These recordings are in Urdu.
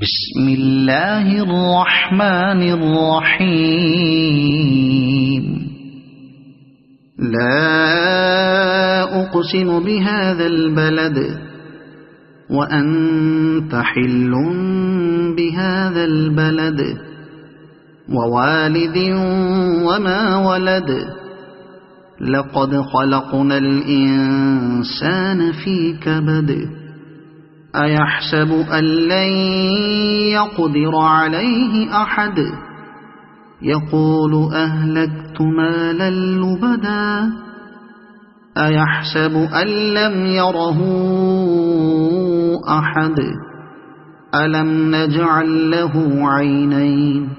بسم الله الرحمن الرحيم لا أقسم بهذا البلد وأنت حل بهذا البلد ووالد وما ولد لقد خلقنا الإنسان في كبد أيحسب أن لن يقدر عليه أحد يقول أهلكت مالا لبدا أيحسب أن لم يره أحد ألم نجعل له عينين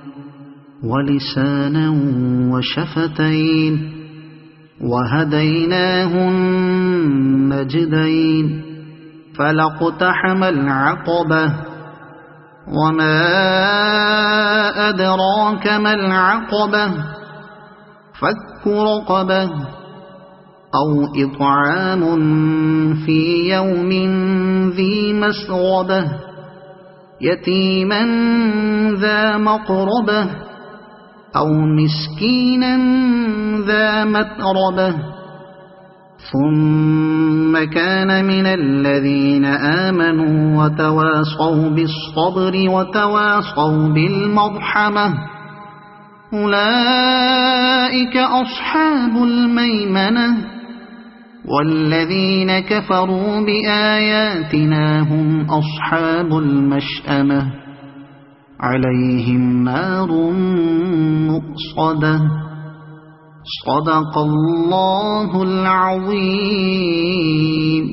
ولسانا وشفتين وهديناه النجدين فلاقتحم العقبة وما أدراك ما العقبة فك رقبة أو إطعام في يوم ذي مسغبة يتيما ذا مقربة أو مسكينا ذا متربة ثم كان من الذين آمنوا وتواصوا بالصبر وتواصوا بالمرحمة أولئك أصحاب الميمنة والذين كفروا بآياتنا هم أصحاب المشأمة عليهم نار مؤصدة صدق الله العظيم.